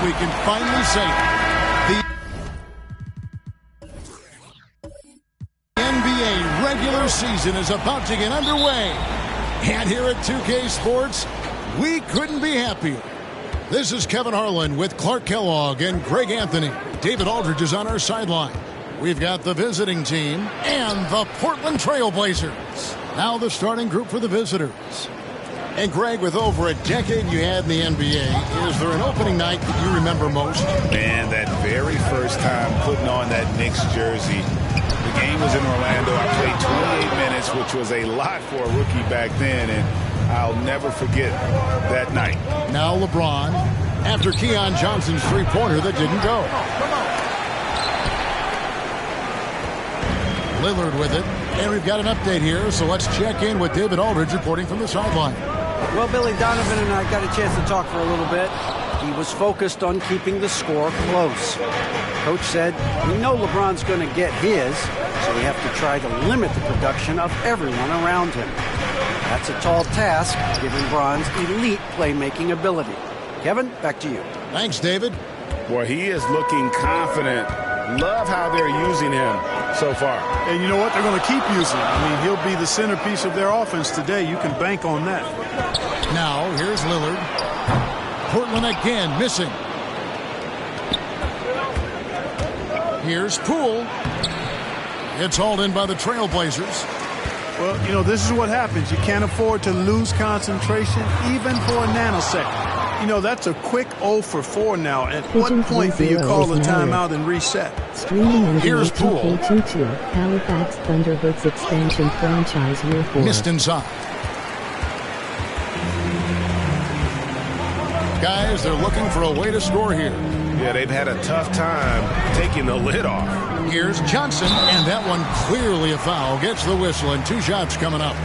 we can finally say it. The NBA regular season is about to get underway. And here at 2K Sports, we couldn't be happier. This is Kevin Harlan with Clark Kellogg and Greg Anthony. David Aldridge is on our sideline. We've got the visiting team and the Portland Trail Blazers. Now the starting group for the visitors. And Greg, with over a decade you had in the NBA, is there an opening night that you remember most? Man, that very first time putting on that Knicks jersey. The game was in Orlando. I played 28 minutes, which was a lot for a rookie back then, and I'll never forget that night. Now LeBron, after Keon Johnson's three-pointer that didn't go. Lillard with it, and we've got an update here, so let's check in with David Aldridge reporting from the sideline. Well, Billy Donovan and I got a chance to talk for a little bit. He was focused on keeping the score close. Coach said, we know LeBron's going to get his, so we have to try to limit the production of everyone around him. That's a tall task, given Bron's elite playmaking ability. Kevin, back to you. Thanks, David. Boy, he is looking confident. Love how they're using him so far. And you know what? They're going to keep using him. I mean, he'll be the centerpiece of their offense today. You can bank on that. Now, here's Lillard. Portland again missing. Here's Poole. It's hauled in by the Trailblazers. Well, you know, this is what happens. You can't afford to lose concentration even for a nanosecond. You know, that's a quick 0 for 4 now. At what point do you call a timeout and reset? Streaming on Here's Poole. Halifax Thunderbirds expansion franchise year 4. Missed inside. Guys, they're looking for a way to score here. Yeah, they've had a tough time taking the lid off. Here's Johnson, and that one clearly a foul. Gets the whistle, and 2 shots coming up.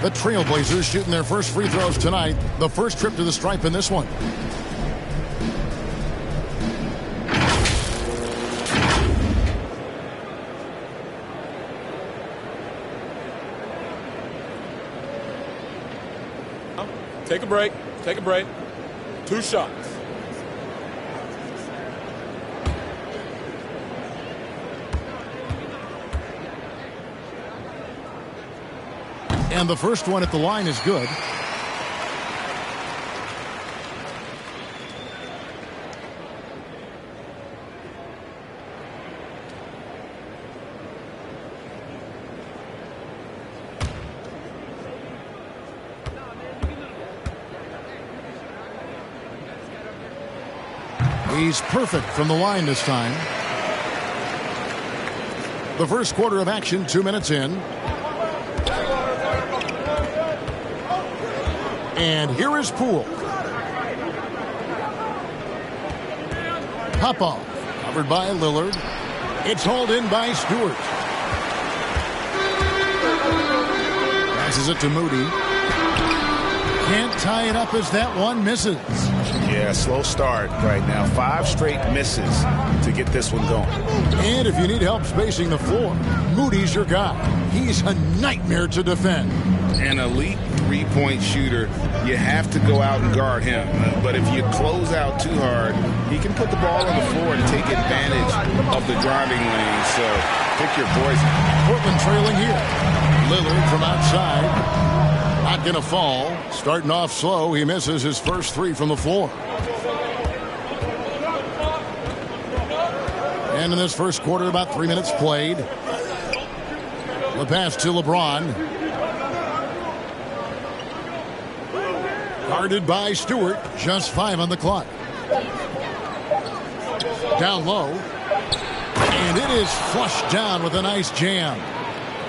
The Trailblazers shooting their first free throws tonight. The first trip to the stripe in this one. Take a break. Take a break. 2 shots. And the first one at the line is good. He's perfect from the line this time. The first quarter of action, 2 minutes in. And here is Poole. Pop-off, covered by Lillard. It's hauled in by Stewart. Passes it to Moody. Can't tie it up as that one misses. Yeah, slow start right now. 5 straight misses to get this one going. And if you need help spacing the floor, Moody's your guy. He's a nightmare to defend. An elite three-point shooter, you have to go out and guard him. But if you close out too hard, he can put the ball on the floor and take advantage of the driving lane. So pick your poison. Portland trailing here. Lillard from outside. Not going to fall. Starting off slow, he misses his first 3 from the floor. And in this first quarter, about 3 minutes played. The pass to LeBron. Guarded by Stewart. Just 5 on the clock. Down low. And it is flushed down with a nice jam.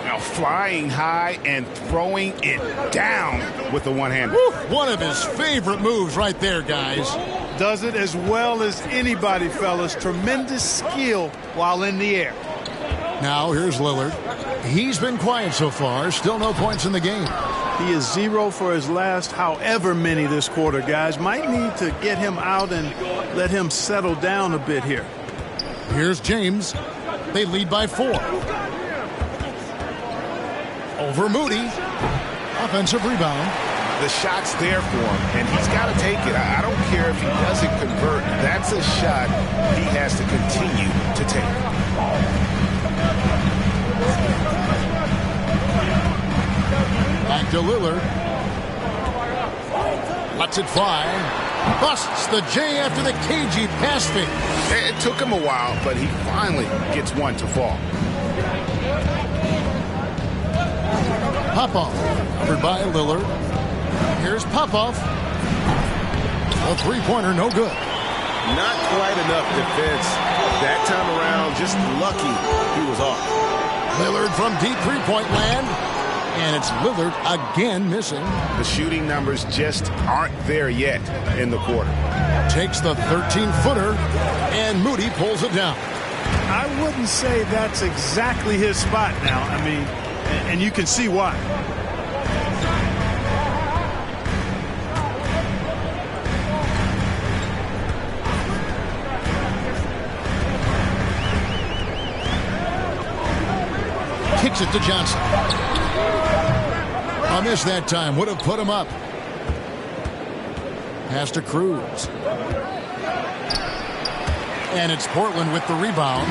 Now flying high and throwing it down with the one-hander. One of his favorite moves right there, guys. Does it as well as anybody, fellas. Tremendous skill while in the air. Now here's Lillard. He's been quiet so far. Still no points in the game. He is 0 for his last however many this quarter, guys. Might need to get him out and let him settle down a bit here. Here's James. They lead by 4. Over Moody. Offensive rebound. The shot's there for him, and he's got to take it. I don't care if he doesn't convert. That's a shot he has to continue to take. Back to Lillard. Lets it fly. Busts the J after the cagey pass fake. It took him a while, but he finally gets one to fall. Popoff, covered by Lillard. Here's Popoff. A three-pointer, no good. Not quite enough defense. That time around, just lucky he was off. Lillard from deep three-point land. And it's Lillard again missing. The shooting numbers just aren't there yet in the quarter. Takes the 13-footer, and Moody pulls it down. I wouldn't say that's exactly his spot now. I mean, and you can see why. Kicks it to Johnson. A miss that time. Would have put him up. Pass to Cruz. And it's Portland with the rebound.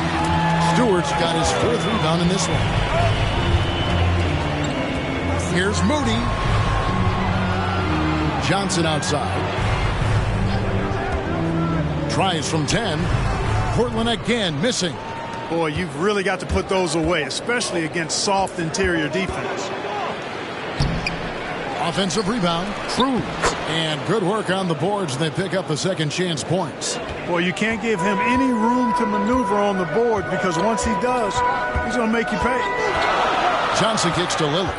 Stewart's got his fourth rebound in this one. Here's Moody. Johnson outside. Tries from 10. Portland again missing. Boy, you've really got to put those away, especially against soft interior defense. Offensive rebound, Cruz. And good work on the boards. They pick up the second chance points. Boy, you can't give him any room to maneuver on the board because once he does, he's going to make you pay. Johnson kicks to Lillard.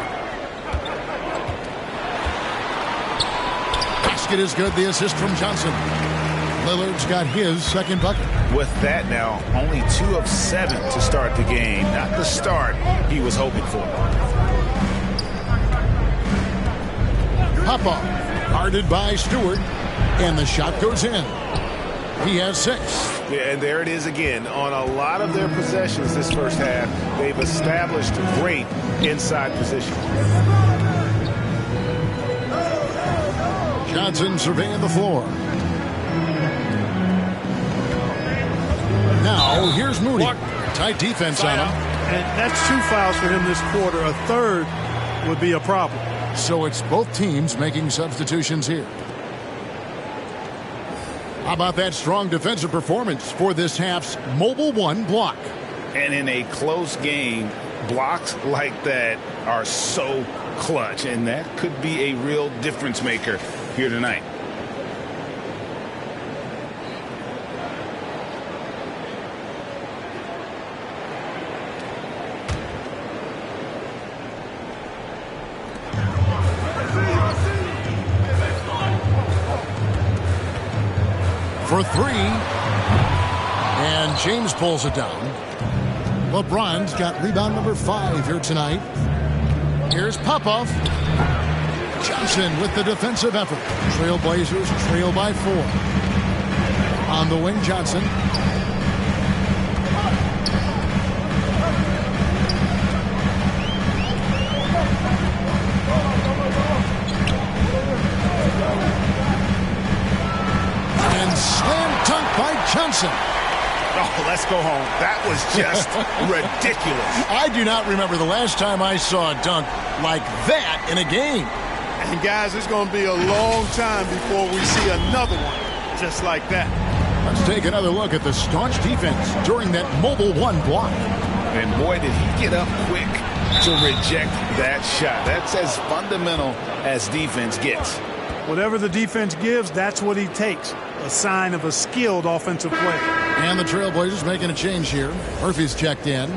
Basket is good. The assist from Johnson. Lillard's got his second bucket. With that now, only 2 of 7 to start the game. Not the start he was hoping for. Popoff, guarded by Stewart, and the shot goes in. He has 6. Yeah, and there it is again. On a lot of their possessions this first half, they've established great inside position. Johnson surveying the floor. Now, here's Moody. Tight defense on him. And that's 2 fouls for him this quarter. A third would be a problem. So it's both teams making substitutions here. How about that strong defensive performance for this half's Mobile One block? And in a close game, blocks like that are so clutch, and that could be a real difference maker here tonight. For 3. And James pulls it down. LeBron's got rebound number 5 here tonight. Here's Popoff. Johnson with the defensive effort. Trailblazers trail by 4. On the wing, Johnson. Slam dunk by Johnson. Oh, let's go home. That was just ridiculous. I do not remember the last time I saw a dunk like that in a game. And guys, it's going to be a long time before we see another one just like that. Let's take another look at the staunch defense during that Mobile One block. And boy, did he get up quick to reject that shot. That's as fundamental as defense gets. Whatever the defense gives, that's what he takes. A sign of a skilled offensive player. And the Trailblazers making a change here. Murphy's checked in.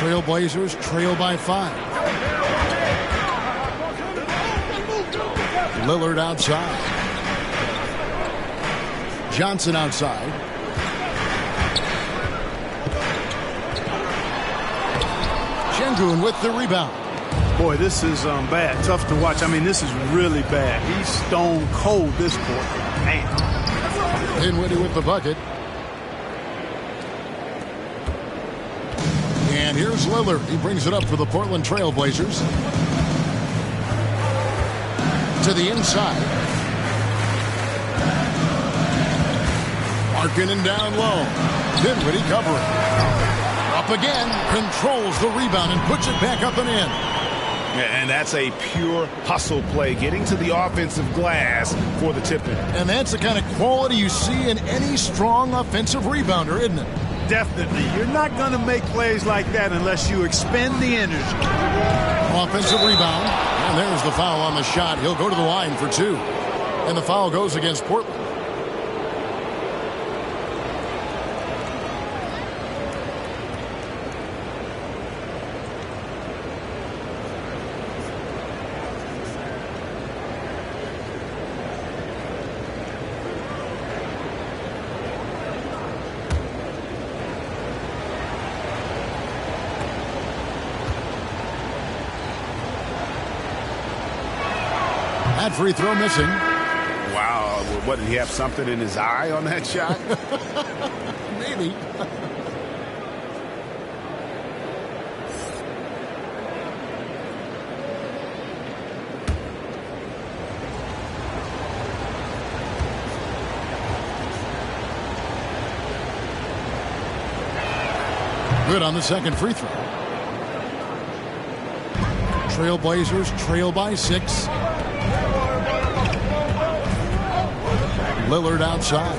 Trailblazers trail by 5. Lillard outside. Johnson outside. Şengün with the rebound. Boy, this is bad. Tough to watch. I mean, this is really bad. He's stone cold this quarter. Man. Dinwiddie with the bucket. And here's Lillard. He brings it up for the Portland Trailblazers. To the inside. Markkanen down low. Dinwiddie covering. Up again. Controls the rebound and puts it back up and in. And that's a pure hustle play, getting to the offensive glass for the tip-in. And that's the kind of quality you see in any strong offensive rebounder, isn't it? Definitely. You're not going to make plays like that unless you expend the energy. Offensive rebound. And there's the foul on the shot. He'll go to the line for 2. And the foul goes against Portland. That free throw missing. Wow. What, did he have something in his eye on that shot? Maybe. Good on the second free throw. Trailblazers trail by 6. Lillard outside.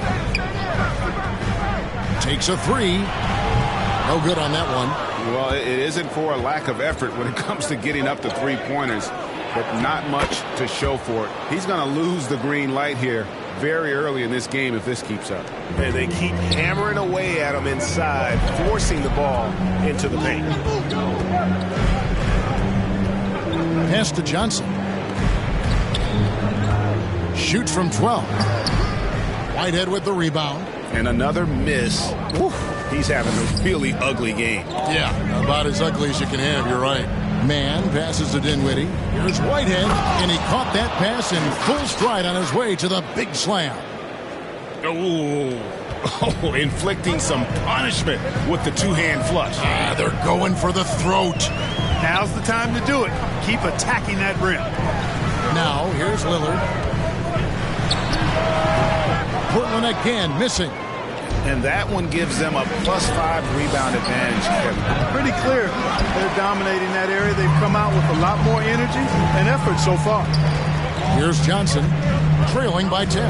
Takes a 3. No good on that one. Well, it isn't for a lack of effort when it comes to getting up to 3-pointers, but not much to show for it. He's going to lose the green light here very early in this game if this keeps up. And they keep hammering away at him inside, forcing the ball into the paint. Pass to Johnson. Shoots from 12. Whitehead with the rebound. And another miss. Whew. He's having a really ugly game. Yeah, about as ugly as you can have, you're right. Mann passes to Dinwiddie. Here's Whitehead, and he caught that pass in full stride on his way to the big slam. Oh, inflicting some punishment with the two-hand flush. They're going for the throat. Now's the time to do it. Keep attacking that rim. Now, here's Lillard. Portland again missing. And that one gives them a +5 rebound advantage, Kevin. Pretty clear. They're dominating that area. They've come out with a lot more energy and effort so far. Here's Johnson, trailing by 10.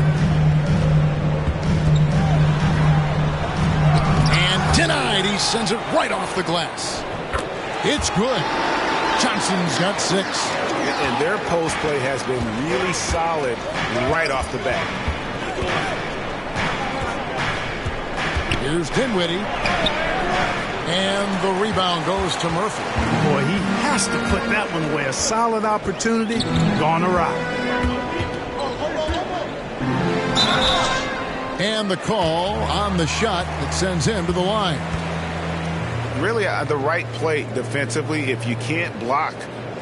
And denied. He sends it right off the glass. It's good. Johnson's got 6. And their post play has been really solid right off the bat. Here's Dinwiddie. And the rebound goes to Murphy. Boy, he has to put that one away. A solid opportunity gone awry. And the call on the shot that sends him to the line. Really the right play defensively. If you can't block,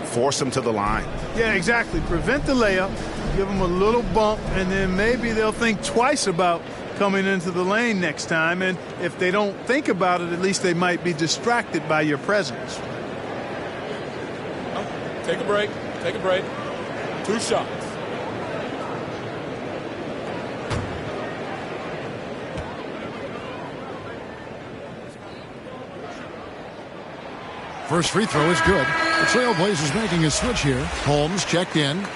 force him to the line. Yeah, exactly. Prevent the layup, give them a little bump, and then maybe they'll think twice about coming into the lane next time. And if they don't think about it, at least they might be distracted by your presence. Take a break. Take a break. 2 shots. First free throw is good. The Trailblazers making a switch here. Holmes checked in.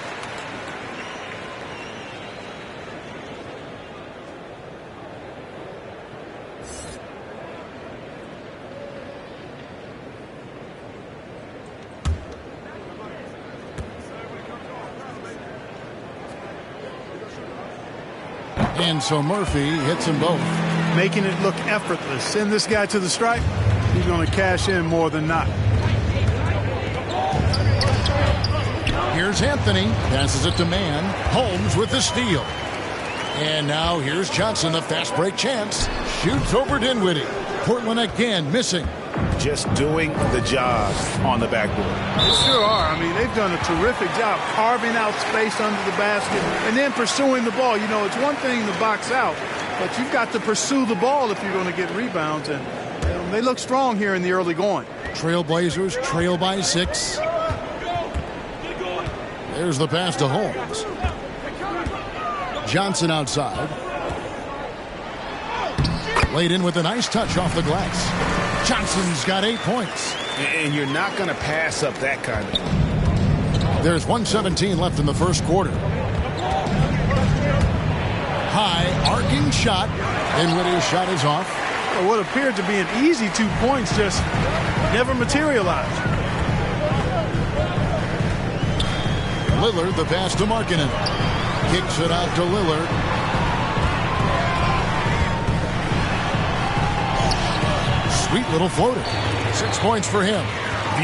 And so Murphy hits them both. Making it look effortless. Send this guy to the stripe. he's going to cash in more than not. Here's Anthony. Passes it to Mann. Holmes with the steal. And now here's Johnson, the fast break chance. Shoots over Dinwiddie. Portland again missing. Just doing the job on the backboard. They sure are. I mean, they've done a terrific job carving out space under the basket and then pursuing the ball. You know, it's one thing to box out, but you've got to pursue the ball if you're going to get rebounds. And they look strong here in the early going. Trailblazers trail by 6. There's the pass to Holmes. Johnson outside. Laid in with a nice touch off the glass. Johnson's got 8 points. And you're not going to pass up that kind of. There's 1:17 left in the first quarter. High arcing shot. Dinwiddie's shot is off. Well, what appeared to be an easy 2 points just never materialized. Lillard, the pass to Markkanen. Kicks it out to Lillard. Sweet little floater. 6 points for him.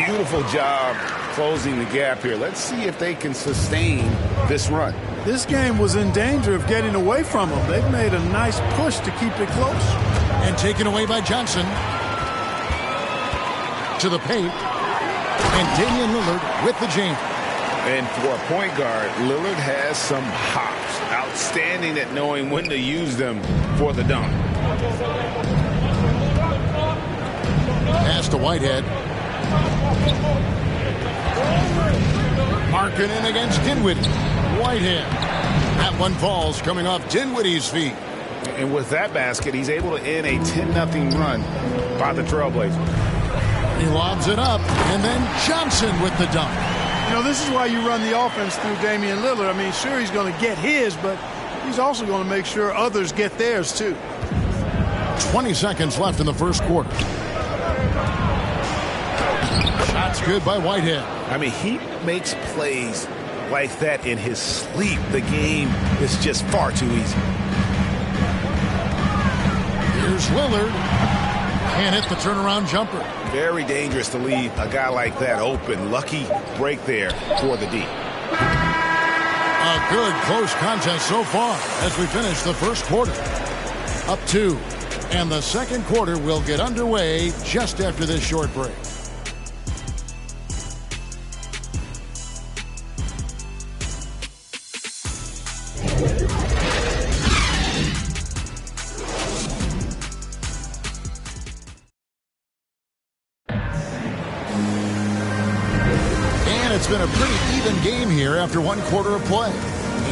Beautiful job closing the gap here. Let's see if they can sustain this run. This game was in danger of getting away from them. They've made a nice push to keep it close. And taken away by Johnson. To the paint. And Damian Lillard with the jam. And for a point guard, Lillard has some hops. Outstanding at knowing when to use them for the dunk. Pass to Whitehead. Markkanen against Dinwiddie. Whitehead. That one falls coming off Dinwiddie's feet. And with that basket, he's able to end a 10-0 run by the Trailblazers. He lobs it up, and then Johnson with the dunk. You know, this is why you run the offense through Damian Lillard. I mean, sure, he's going to get his, but he's also going to make sure others get theirs, too. 20 seconds left in the first quarter. Shot's good by Whitehead. I mean, he makes plays like that in his sleep. The game is just far too easy. Here's Lillard. Can't hit the turnaround jumper. Very dangerous to leave a guy like that open. Lucky break there for the D. A good close contest so far as we finish the first quarter. Up 2. And the second quarter will get underway just after this short break. It's been a pretty even game here after one quarter of play.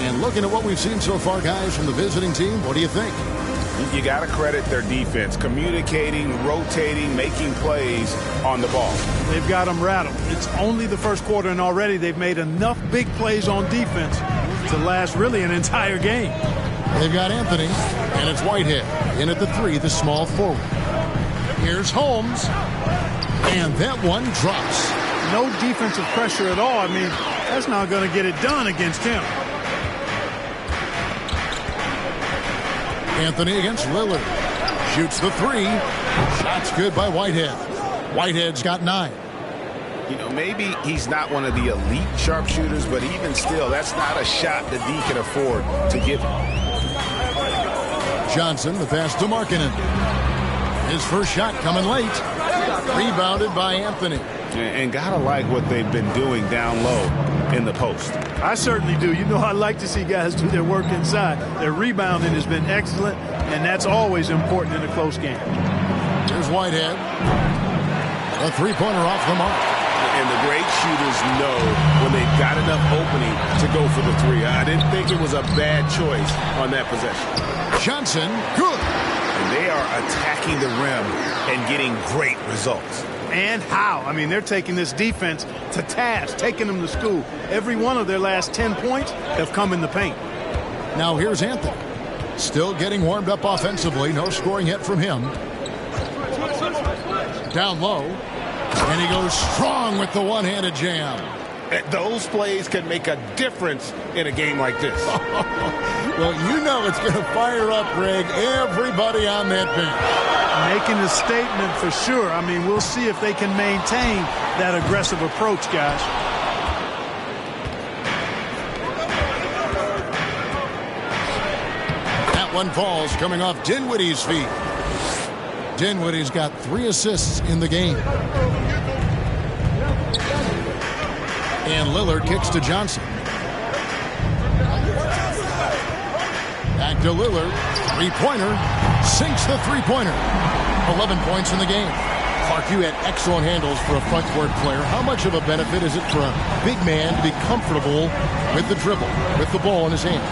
And looking at what we've seen so far, guys, from the visiting team, what do you think? You got to credit their defense. Communicating, rotating, making plays on the ball. They've got them rattled. It's only the first quarter, and already they've made enough big plays on defense to last really an entire game. They've got Anthony, and it's Whitehead. In at the 3, the small forward. Here's Holmes. And that one drops. No defensive pressure at all. I mean, that's not going to get it done against him. Anthony against Lillard. Shoots the 3. Shot's good by Whitehead. Whitehead's got 9. You know, maybe he's not one of the elite sharpshooters, but even still, that's not a shot that D can afford to give him. Johnson, the pass to Markkanen. His first shot coming late. Rebounded by Anthony. And gotta like what they've been doing down low in the post. I certainly do. You know, I like to see guys do their work inside. Their rebounding has been excellent, and that's always important in a close game. Here's Whitehead. A three-pointer off the mark. And the great shooters know when they've got enough opening to go for the 3. I didn't think it was a bad choice on that possession. Johnson, good. And they are attacking the rim and getting great results. And how? I mean, they're taking this defense to task, taking them to school. Every one of their last 10 points have come in the paint. Now here's Anthony. Still getting warmed up offensively. No scoring yet from him. Down low. And he goes strong with the one-handed jam. Those plays can make a difference in a game like this. Well, you know it's going to fire up, Greg, everybody on that bench. Making a statement for sure. I mean, we'll see if they can maintain that aggressive approach, guys. That one falls coming off Dinwiddie's feet. Dinwiddie's got 3 assists in the game. And Lillard kicks to Johnson. Back to Lillard. Three-pointer. Sinks the three-pointer. 11 points in the game. Clark, you had excellent handles for a front court player. How much of a benefit is it for a big man to be comfortable with the dribble, with the ball in his hands?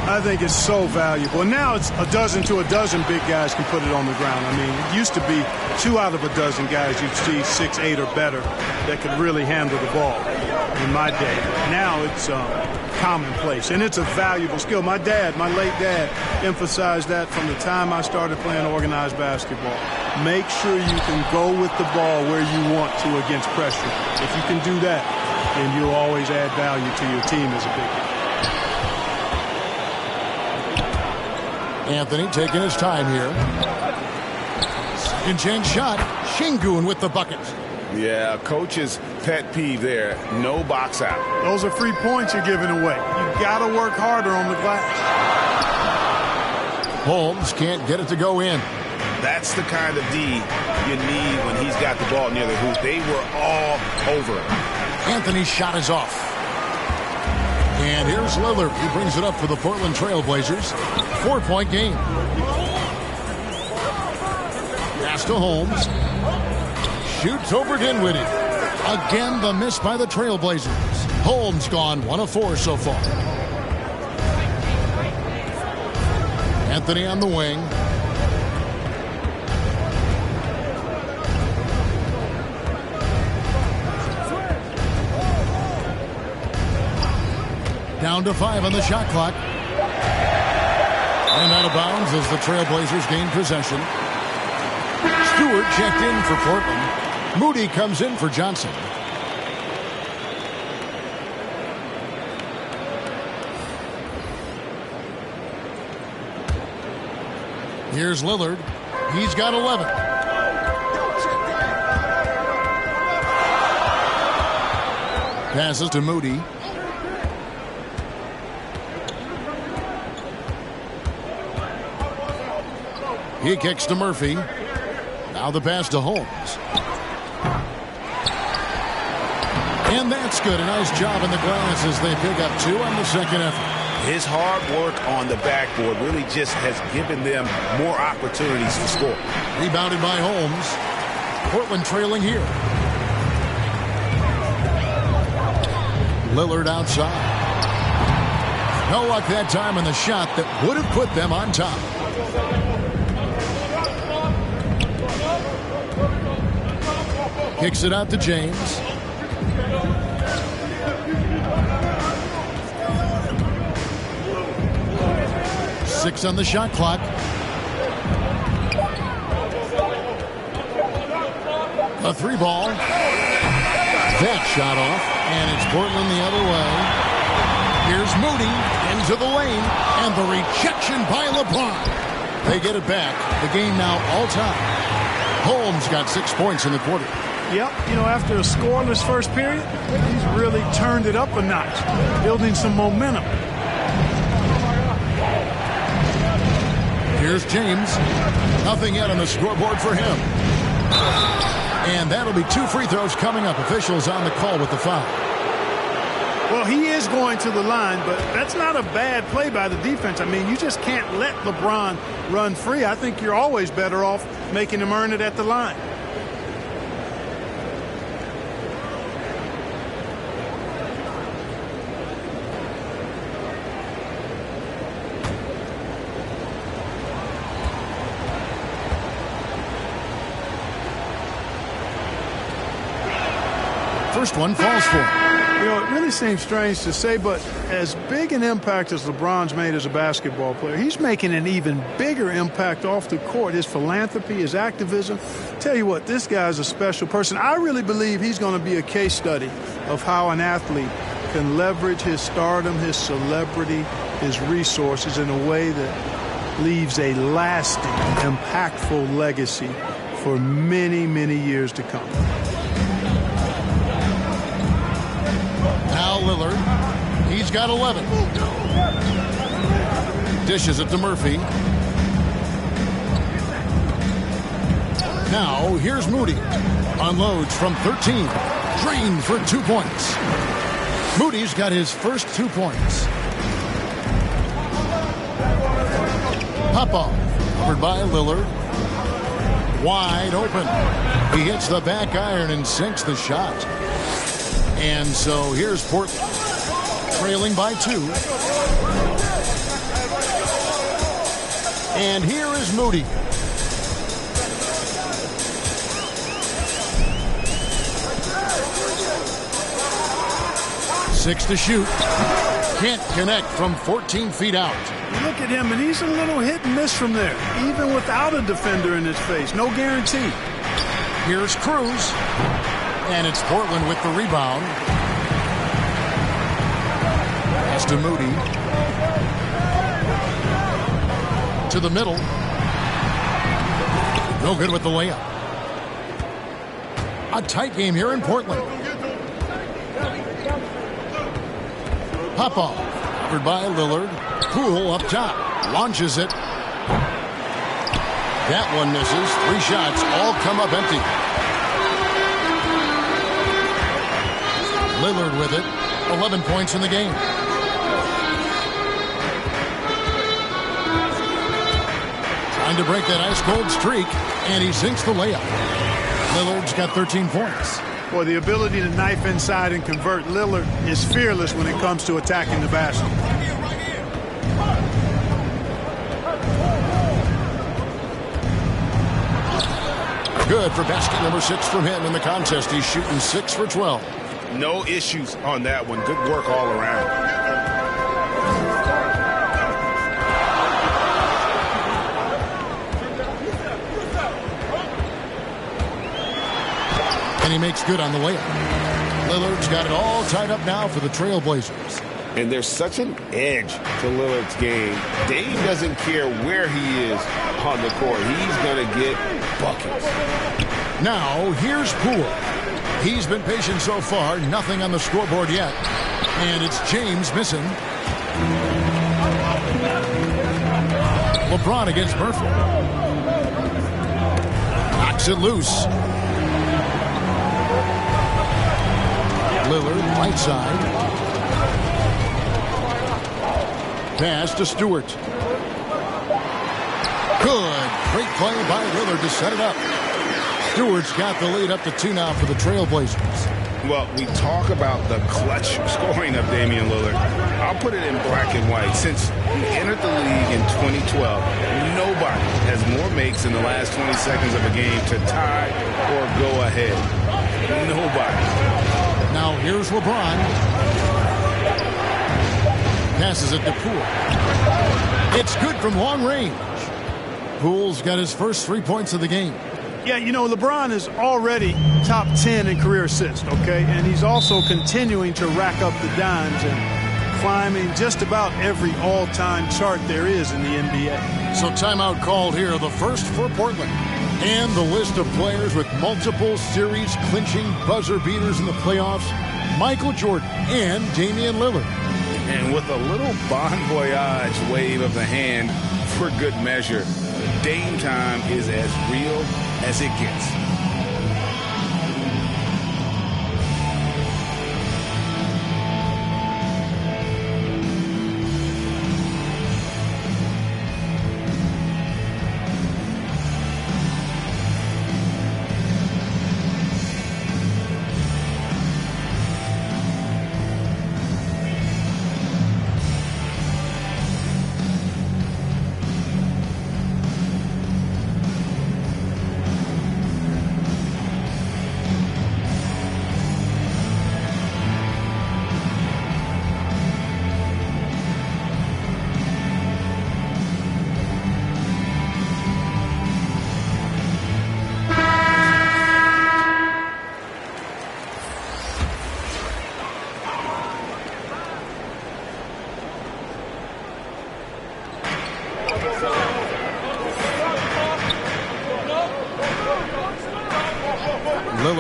I think it's so valuable. And now it's a dozen to a dozen big guys can put it on the ground. I mean, it used to be 2 out of a dozen guys you'd see 6, 8 or better that could really handle the ball in my day. Now it's commonplace, and it's a valuable skill. My dad, my late dad, emphasized that from the time I started playing organized basketball. Make sure you can go with the ball where you want to against pressure. If you can do that, then you'll always add value to your team as a big man. Anthony taking his time here. Second chance shot. Şengün with the bucket. Yeah, coach's pet peeve there. No box out. Those are free points you're giving away. You got to work harder on the glass. Holmes can't get it to go in. That's the kind of D you need when he's got the ball near the hoop. They were all over him. Anthony's shot is off. And here's Lillard. He brings it up for the Portland Trailblazers. 4-point game. Pass to Holmes. Shoots over Dinwiddie. Again, the miss by the Trailblazers. Holmes gone 1 of 4 so far. Anthony on the wing. Down to 5 on the shot clock. And out of bounds as the Trailblazers gain possession. Stewart checked in for Portland. Moody comes in for Johnson. Here's Lillard. He's got 11. Passes to Moody. He kicks to Murphy. Now the pass to Holmes. And that's good. A nice job in the glass as they pick up 2 on the second effort. His hard work on the backboard really just has given them more opportunities to score. Rebounded by Holmes. Portland trailing here. Lillard outside. No luck that time on the shot that would have put them on top. Kicks it out to James. Six on the shot clock. A 3-ball. That shot off, and it's Portland the other way. Here's Moody into the lane, and the rejection by LeBron. They get it back. The game now all-time. Holmes got 6 points in the quarter. Yep, you know, after a scoreless first period, he's really turned it up a notch, building some momentum. Here's James. Nothing yet on the scoreboard for him. And that'll be 2 free throws coming up. Officials on the call with the foul. Well, he is going to the line, but that's not a bad play by the defense. I mean, you just can't let LeBron run free. I think you're always better off making him earn it at the line. First one falls for him. You know, it really seems strange to say, but as big an impact as LeBron's made as a basketball player, he's making an even bigger impact off the court. His philanthropy, his activism. Tell you what, this guy's a special person. I really believe he's going to be a case study of how an athlete can leverage his stardom, his celebrity, his resources in a way that leaves a lasting, impactful legacy for many, many years to come. Now Lillard, he's got 11. Dishes it to Murphy. Now here's Moody. Unloads from 13. Drained for 2 points. Moody's got his first 2 points. Pop-off. Covered by Lillard. Wide open. He hits the back iron and sinks the shot. And so here's Portland. Trailing by 2. And here is Moody. Six to shoot. Can't connect from 14 feet out. You look at him, and he's a little hit and miss from there, even without a defender in his face. No guarantee. Here's Cruz. And it's Portland with the rebound. Pass to Moody. To the middle. No good with the layup. A tight game here in Portland. Pop-off. Covered by Lillard. Poole up top. Launches it. That one misses. 3 shots. All come up empty. Lillard with it. 11 points in the game. Trying to break that ice-cold streak. And he sinks the layup. Lillard's got 13 points. Boy, the ability to knife inside and convert. Lillard is fearless when it comes to attacking the basket. Good for basket number 6 from him in the contest. He's shooting 6 for 12. No issues on that one. Good work all around. And he makes good on the layup. Lillard's got it all tied up now for the Trailblazers. And there's such an edge to Lillard's game. Dave doesn't care where he is on the court. He's going to get buckets. Now, here's Poole. He's been patient so far. Nothing on the scoreboard yet. And it's James missing. LeBron against Murphy. Knocks it loose. Lillard, right side. Pass to Stewart. Good. Great play by Lillard to set it up. Stewart's got the lead up to 2 now for the Trailblazers. Well, we talk about the clutch scoring of Damian Lillard. I'll put it in black and white. Since he entered the league in 2012, nobody has more makes in the last 20 seconds of a game to tie or go ahead. Nobody. Now here's LeBron. Passes it to Poole. It's good from long range. Poole's got his first 3 points of the game. Yeah, you know, LeBron is already top 10 in career assists, okay? And he's also continuing to rack up the dimes and climbing just about every all-time chart there is in the NBA. So timeout called here, the first for Portland. And the list of players with multiple series-clinching buzzer beaters in the playoffs, Michael Jordan and Damian Lillard. And with a little bon voyage wave of the hand for good measure, Dame time is as real as it gets.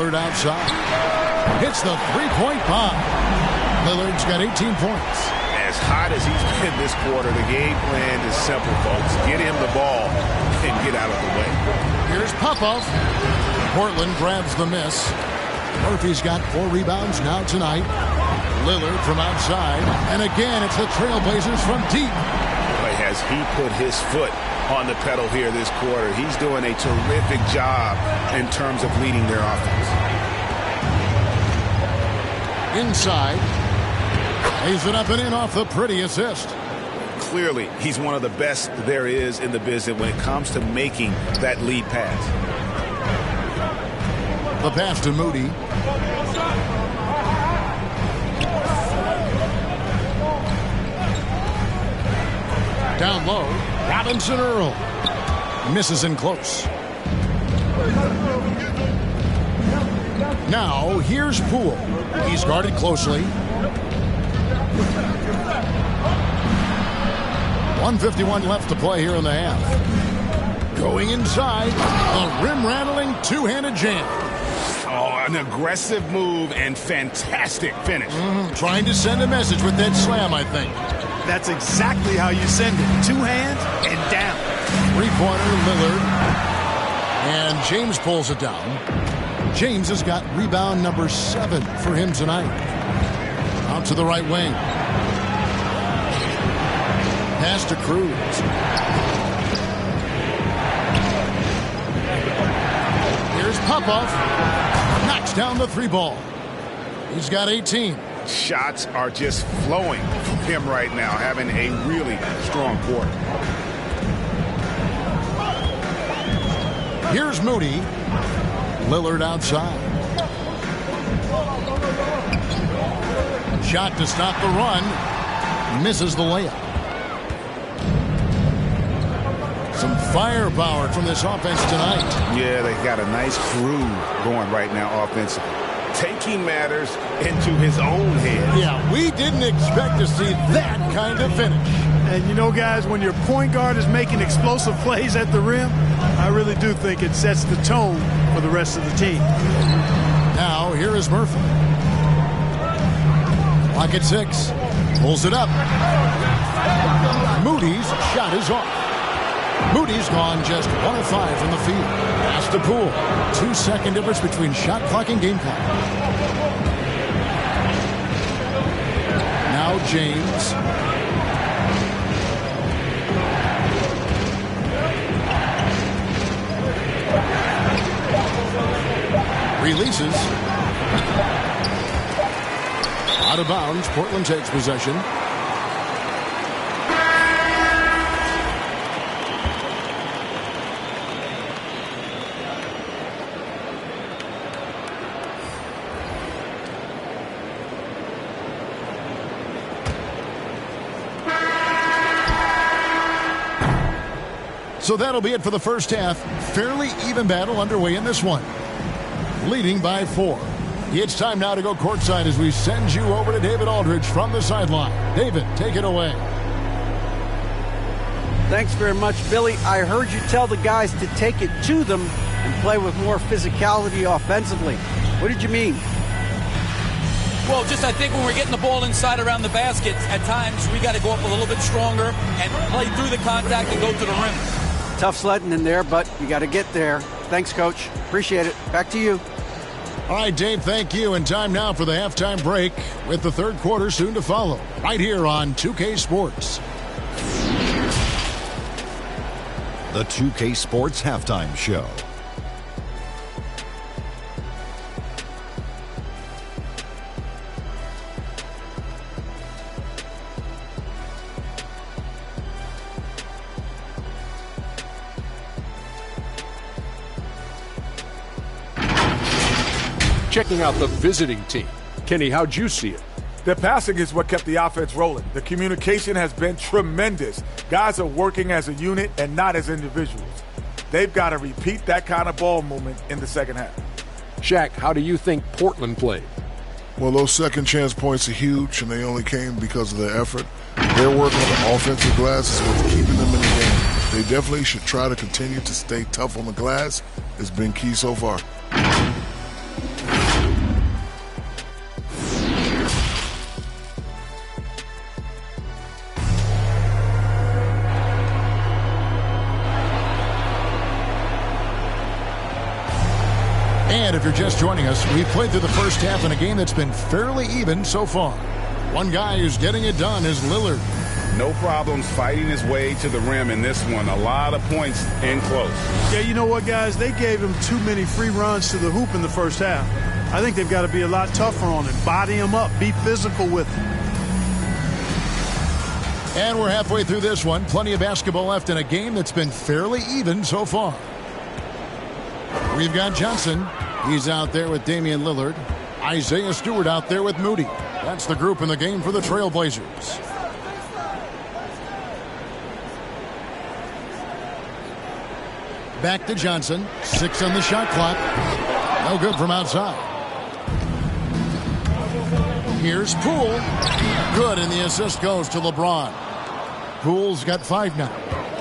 Lillard outside. Hits the three-point bomb. Lillard's got 18 points. As hot as he's been this quarter, the game plan is simple, folks. Get him the ball and get out of the way. Here's Popov. Portland grabs the miss. Murphy's got 4 rebounds now tonight. Lillard from outside. And again, it's the Trailblazers from deep. Boy, has he put his foot on the pedal here this quarter. He's doing a terrific job in terms of leading their offense. Inside. Lays it up and in off the pretty assist. Clearly, he's one of the best there is in the business when it comes to making that lead pass. The pass to Moody. Down low, Robinson Earl. Misses in close. Now, here's Poole. He's guarded closely. 1:51 left to play here in the half. Going inside, the rim-rattling two-handed jam. Oh, an aggressive move and fantastic finish. Trying to send a message with that slam, I think. That's exactly how you send it. 2 hands and down. Three-pointer, Lillard. And James pulls it down. James has got rebound number 7 for him tonight. Out to the right wing. Pass to Cruz. Here's Popov. Knocks down the 3 ball. He's got 18. Shots are just flowing from him right now, having a really strong quarter. Here's Moody. Lillard outside. Shot to stop the run. Misses the layup. Some firepower from this offense tonight. Yeah, they got a nice groove going right now offensively. Taking matters into his own hands. Yeah, we didn't expect to see that kind of finish. And you know, guys, when your point guard is making explosive plays at the rim, I really do think it sets the tone for the rest of the team. Now, here is Murphy. Clock at 6. Pulls it up. Moody's shot is off. Moody's gone just 1 of 5 from the field. Pass to Poole. 2-second difference between shot clock and game clock. Now James. Releases. Out of bounds. Portland takes possession. So that'll be it for the first half. Fairly even battle underway in this one. Leading by 4. It's time now to go courtside as we send you over to David Aldridge from the sideline. David, take it away. Thanks very much, Billy. I heard you tell the guys to take it to them and play with more physicality offensively. What did you mean? Well, just I think when we're getting the ball inside around the basket, at times we got to go up a little bit stronger and play through the contact and go to the rim. Tough sledding in there, but you got to get there. Thanks, Coach. Appreciate it. Back to you. All right, Dave, thank you. And time now for the halftime break with the third quarter soon to follow right here on 2K Sports. The 2K Sports Halftime Show. Checking out the visiting team. Kenny, how'd you see it? Their passing is what kept the offense rolling. The communication has been tremendous. Guys are working as a unit and not as individuals. They've got to repeat that kind of ball movement in the second half. Shaq, how do you think Portland played? Well, those second chance points are huge, and they only came because of their effort. Their work on the offensive glass is what's keeping them in the game. They definitely should try to continue to stay tough on the glass. It's been key so far. And if you're just joining us, we've played through the first half in a game that's been fairly even so far. One guy who's getting it done is Lillard. No problems fighting his way to the rim in this one. A lot of points in close. Yeah, you know what, guys? They gave him too many free runs to the hoop in the first half. I think they've got to be a lot tougher on him. Body him up. Be physical with him. And we're halfway through this one. Plenty of basketball left in a game that's been fairly even so far. We've got Johnson. He's out there with Damian Lillard. Isaiah Stewart out there with Moody. That's the group in the game for the Trailblazers. Back to Johnson. 6 on the shot clock. No good from outside. Here's Poole. Good, and the assist goes to LeBron. Poole's got 5 now.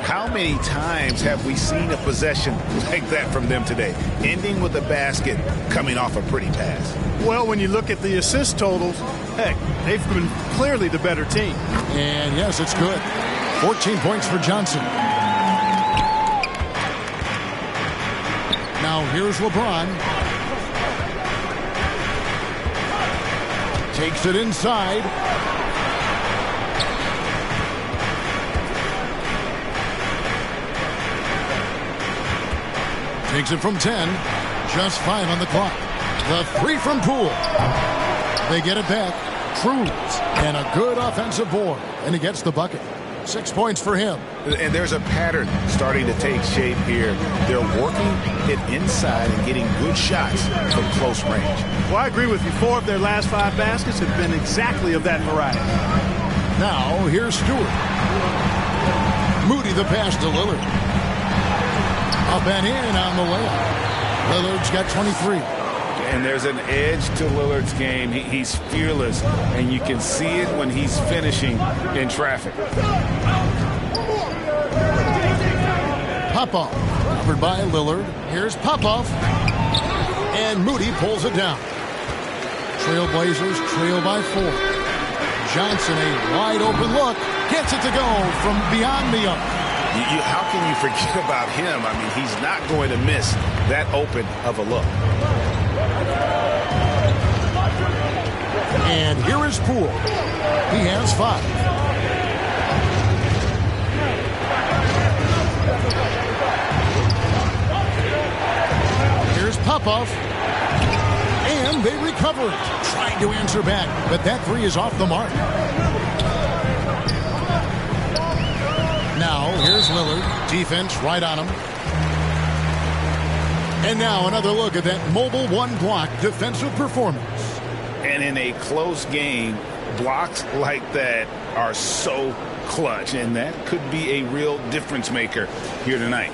How many times have we seen a possession like that from them today? Ending with a basket, coming off a pretty pass. Well, when you look at the assist totals, heck, they've been clearly the better team. And yes, it's good. 14 points for Johnson. Now here's LeBron. Takes it inside. Takes it from 10. Just 5 on the clock. The 3 from Poole. They get it back. Cruz. And a good offensive board. And he gets the bucket. 6 points for him. And there's a pattern starting to take shape here. They're working it inside and getting good shots from close range. Well, I agree with you. 4 of their last 5 baskets have been exactly of that variety. Now, here's Stewart. Moody the pass to Lillard. Up and in on the layup. Lillard's got 23. And there's an edge to Lillard's game. He's fearless, and you can see it when he's finishing in traffic. Popoff, covered by Lillard. Here's Popoff. And Moody pulls it down. Trailblazers trail by 4. Johnson, a wide open look. Gets it to go from beyond the arc. How can you forget about him? I mean, he's not going to miss that open of a look. And here is Poole. He has 5. Here's Popoff. And they recover it. Trying to answer back, but that 3 is off the mark. Now, here's Lillard. Defense right on him. And now another look at that mobile one-block defensive performance. And in a close game, blocks like that are so clutch, and that could be a real difference maker here tonight.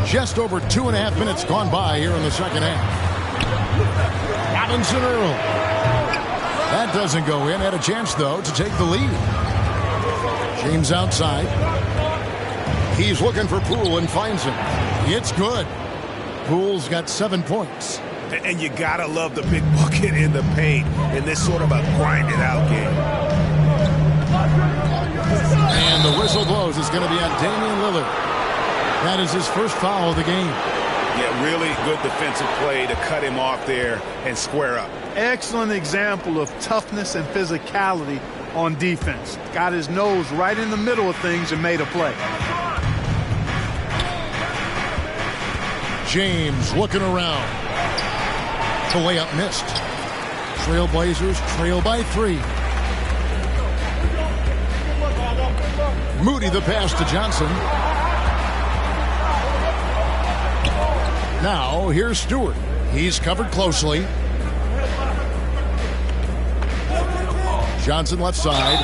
Just over 2.5 minutes gone by here in the second half. Robinson Earl. That doesn't go in. Had a chance, though, to take the lead. James outside. He's looking for Poole and finds him. It's good. Poole's got 7 points. And you got to love the big bucket in the paint in this sort of a grinded-out game. And the whistle blows. It's going to be on Damian Lillard. That is his first foul of the game. Yeah, really good defensive play to cut him off there and square up. Excellent example of toughness and physicality on defense. Got his nose right in the middle of things and made a play. James looking around. The layup missed. Trailblazers trail by 3. Moody the pass to Johnson. Now, here's Stewart. He's covered closely. Johnson left side.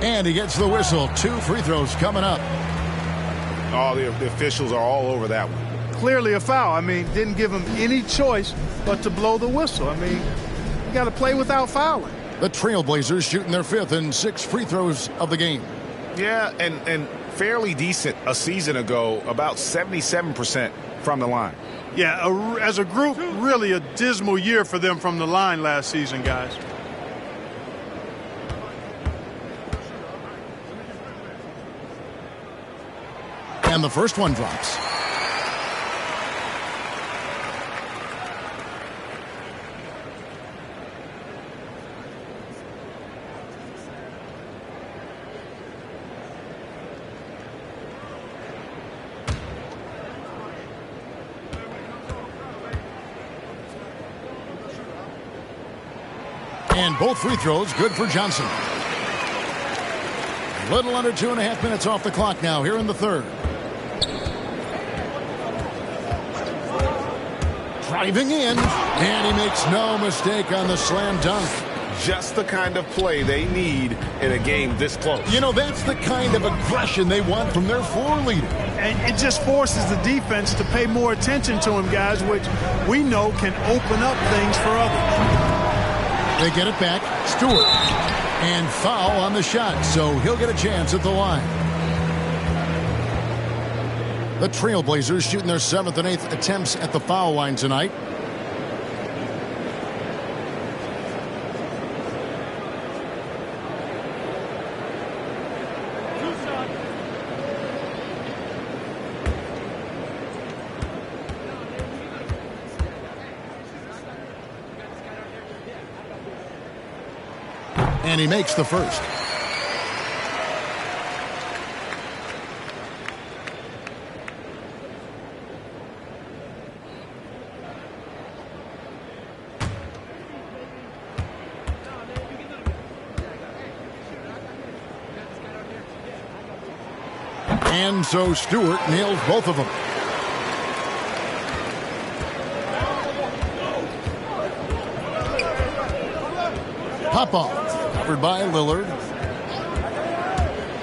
And he gets the whistle. 2 free throws coming up. Oh, the officials are all over that one. Clearly a foul. I mean, didn't give him any choice but to blow the whistle. I mean, you got to play without fouling. The Trailblazers shooting their 5th and 6th free throws of the game. Yeah, and fairly decent a season ago, about 77% from the line. Yeah, as a group, really a dismal year for them from the line last season, guys. And the first one drops. And both free throws good for Johnson. A little under 2.5 minutes off the clock now here in the third. Driving in, and he makes no mistake on the slam dunk. Just the kind of play they need in a game this close. You know, that's the kind of aggression they want from their floor leader. And it just forces the defense to pay more attention to him, guys, which we know can open up things for others. They get it back. Stewart. And foul on the shot, so he'll get a chance at the line. The Trailblazers shooting their 7th and 8th attempts at the foul line tonight. And he makes the first. And so Stewart nails both of them. Pop-off. Covered by Lillard.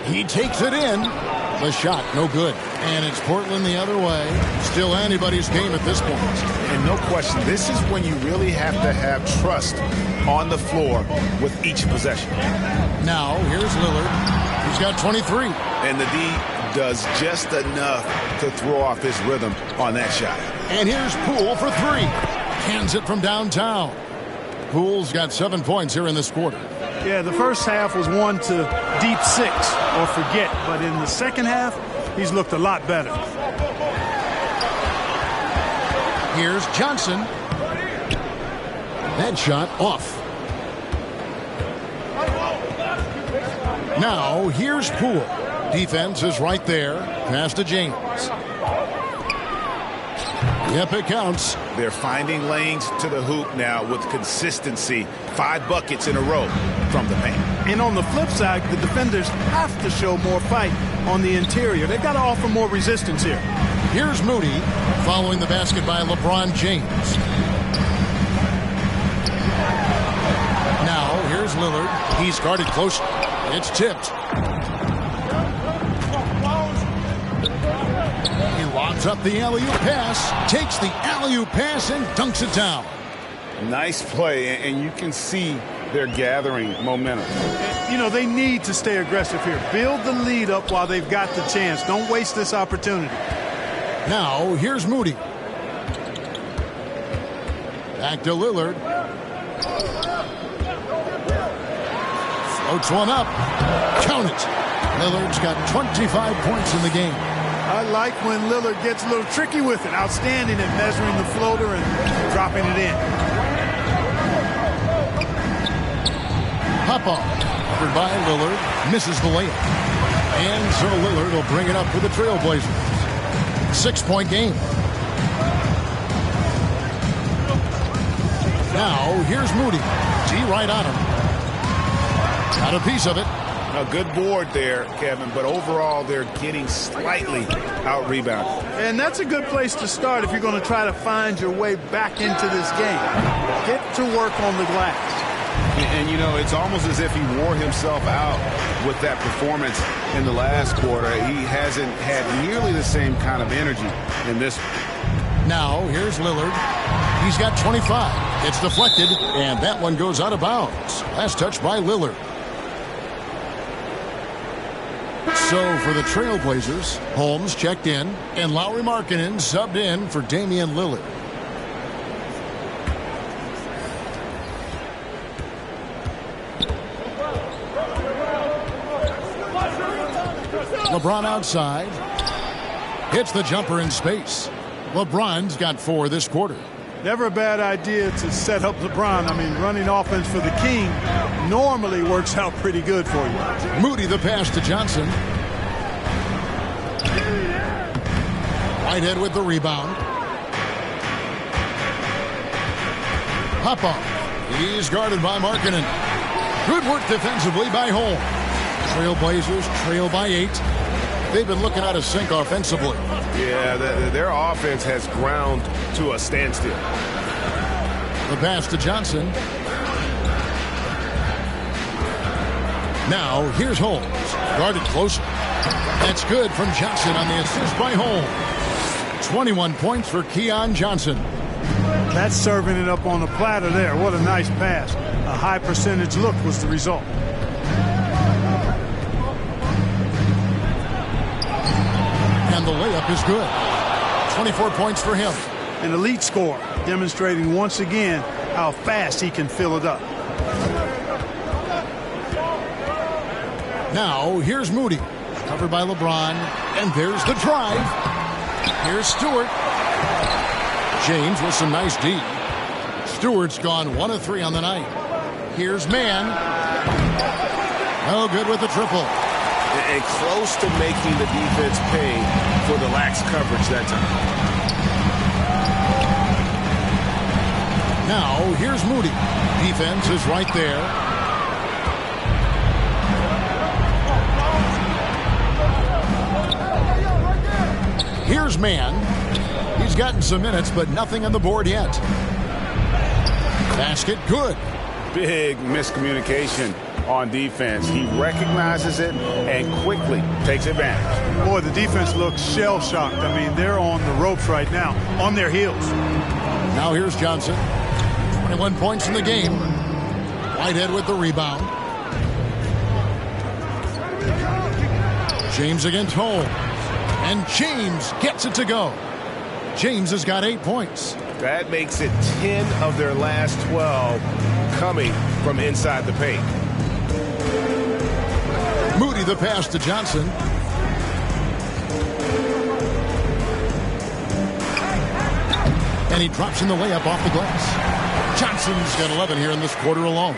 He takes it in. The shot, no good. And it's Portland the other way. Still anybody's game at this point. And no question, this is when you really have to have trust on the floor with each possession. Now, here's Lillard. He's got 23. And the D does just enough to throw off his rhythm on that shot. And here's Poole for 3. Cans it from downtown. Poole's got 7 points here in this quarter. Yeah, the first half was one to deep 6 or forget. But in the second half, he's looked a lot better. Here's Johnson. That shot off. Now, here's Poole. Defense is right there. Pass to James. Yep, it counts. They're finding lanes to the hoop now with consistency. 5 buckets in a row from the paint. And on the flip side, the defenders have to show more fight on the interior. They've got to offer more resistance here. Here's Moody following the basket by LeBron James. Now, here's Lillard. He's guarded close. It's tipped. Lobs up the alley-oop pass, takes the alley-oop pass and dunks it down. Nice play, and you can see they're gathering momentum. You know, they need to stay aggressive here. Build the lead up while they've got the chance. Don't waste this opportunity. Now, here's Moody. Back to Lillard. Floats one up. Count it. Lillard's got 25 points in the game. I like when Lillard gets a little tricky with it. Outstanding at measuring the floater and dropping it in. Pop-off. Covered by Lillard. Misses the layup. And so Lillard will bring it up for the Trailblazers. 6-point game. Now, here's Moody. G right on him. Got a piece of it. A good board there, Kevin, but overall they're getting slightly out-rebounded. And that's a good place to start if you're going to try to find your way back into this game. Get to work on the glass. And you know, it's almost as if he wore himself out with that performance in the last quarter. He hasn't had nearly the same kind of energy in this one. Now, here's Lillard. He's got 25. It's deflected, and that one goes out of bounds. Last touch by Lillard. So for the Trailblazers, Holmes checked in, and Lauri Markkanen subbed in for Damian Lillard. LeBron outside. Hits the jumper in space. LeBron's got 4 this quarter. Never a bad idea to set up LeBron. I mean, running offense for the King normally works out pretty good for you. Moody the pass to Johnson. Whitehead with the rebound. Hop-off. He's guarded by Markkanen. Good work defensively by Holmes. Trailblazers trail by 8. They've been looking out of sync offensively. Yeah, their offense has ground to a standstill. The pass to Johnson. Now, here's Holmes. Guarded closer. That's good from Johnson on the assist by Holmes. 21 points for Keon Johnson. That's serving it up on a platter there. What a nice pass. A high percentage look was the result. And the layup is good. 24 points for him. An elite score, demonstrating once again how fast he can fill it up. Now, here's Moody. Covered by LeBron. And there's the drive. Here's Stewart. James with some nice D. Stewart's gone 1 of 3 on the night. Here's Mann. No good with the triple. And close to making the defense pay for the lax coverage that time. Now, here's Moody. Defense is right there. Here's Mann. He's gotten some minutes, but nothing on the board yet. Basket good. Big miscommunication on defense. He recognizes it and quickly takes advantage. Boy, the defense looks shell-shocked. I mean, they're on the ropes right now, on their heels. Now here's Johnson. 21 points in the game. Whitehead with the rebound. James against Holmes. And James gets it to go. James has got 8 points. That makes it 10 of their last 12 coming from inside the paint. Moody the pass to Johnson. And he drops in the layup off the glass. Johnson's got 11 here in this quarter alone.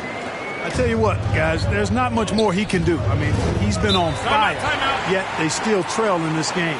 I tell you what, guys, there's not much more he can do. I mean, he's been on fire, yet they still trail in this game.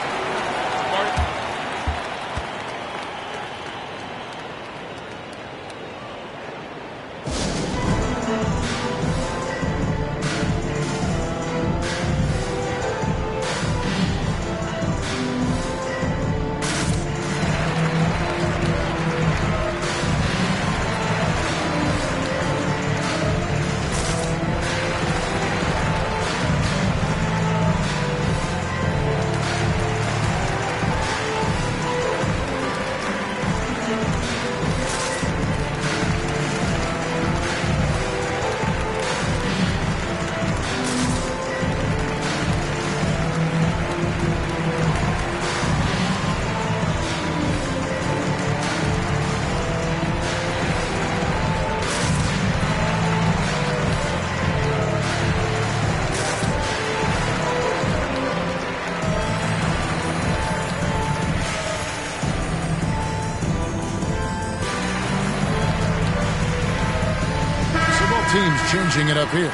Teams changing it up here.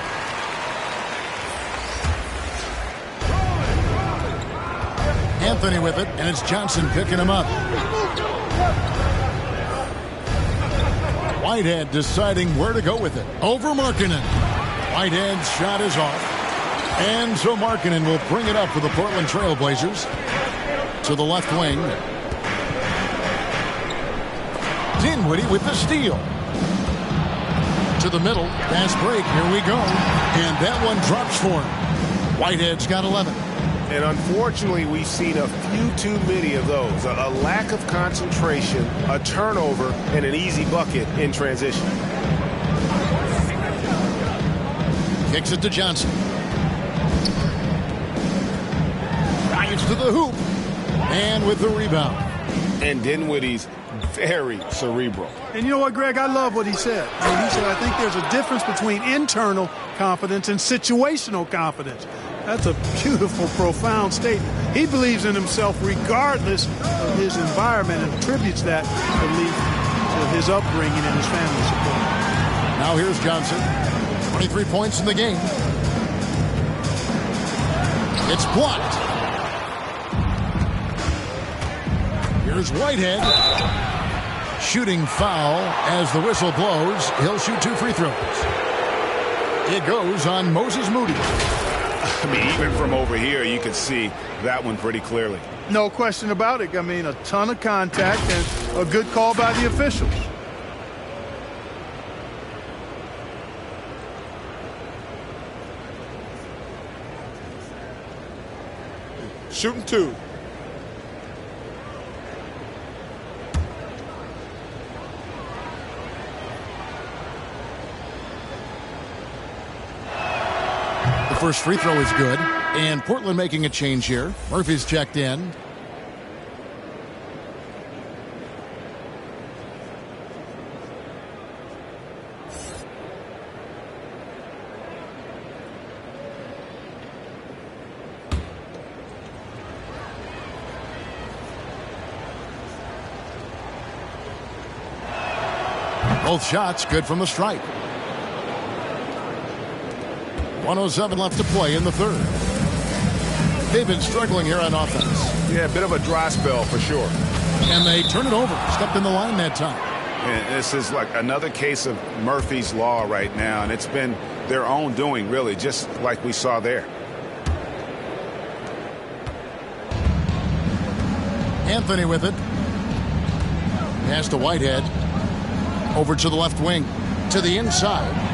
Anthony with it, and it's Johnson picking him up. Whitehead deciding where to go with it. Over Markkanen. Whitehead's shot is off. And so Markkanen will bring it up for the Portland Trailblazers. To the left wing. Dinwiddie with the steal. To the middle. Pass break. Here we go. And that one drops for him. Whitehead's got 11. And unfortunately, we've seen a few too many of those. A lack of concentration, a turnover, and an easy bucket in transition. Kicks it to Johnson. Gets to the hoop. And with the rebound. And Dinwiddie's very cerebral. And you know what, Greg? I love what he said. He said, I think there's a difference between internal confidence and situational confidence. That's a beautiful, profound statement. He believes in himself regardless of his environment and attributes that belief to his upbringing and his family support. Now here's Johnson. 23 points in the game. It's blocked. Here's Whitehead. Shooting foul as the whistle blows. He'll shoot 2 free throws. It goes on Moses Moody. I mean, even from over here, you can see that one pretty clearly. No question about it. I mean, a ton of contact and a good call by the officials. Shooting 2. The first free throw is good. And Portland making a change here. Murphy's checked in. Both shots good from the stripe. 1:07 left to play in the third. They've been struggling here on offense. Yeah, a bit of a dry spell for sure. And they turn it over. Stepped in the line that time. And this is like another case of Murphy's Law right now, and it's been their own doing, really, just like we saw there. Anthony with it. Pass to Whitehead. Over to the left wing. To the inside.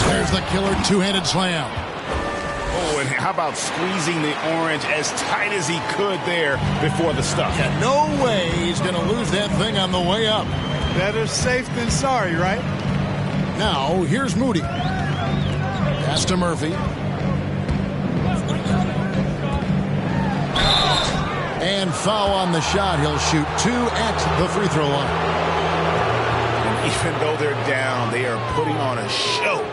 There's the killer two-handed slam. Oh, and how about squeezing the orange as tight as he could there before the stuff? Yeah, no way he's going to lose that thing on the way up. Better safe than sorry, right? Now, here's Moody. Pass to Murphy. And foul on the shot. He'll shoot 2 at the free throw line. And even though they're down, they are putting on a show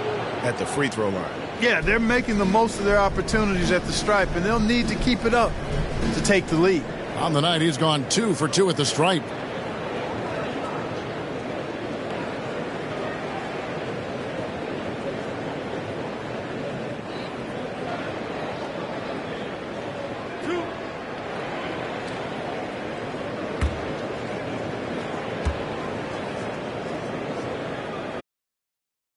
at the free throw line. Yeah, they're making the most of their opportunities at the stripe, and they'll need to keep it up to take the lead. On the night, he's gone 2 for 2 at the stripe.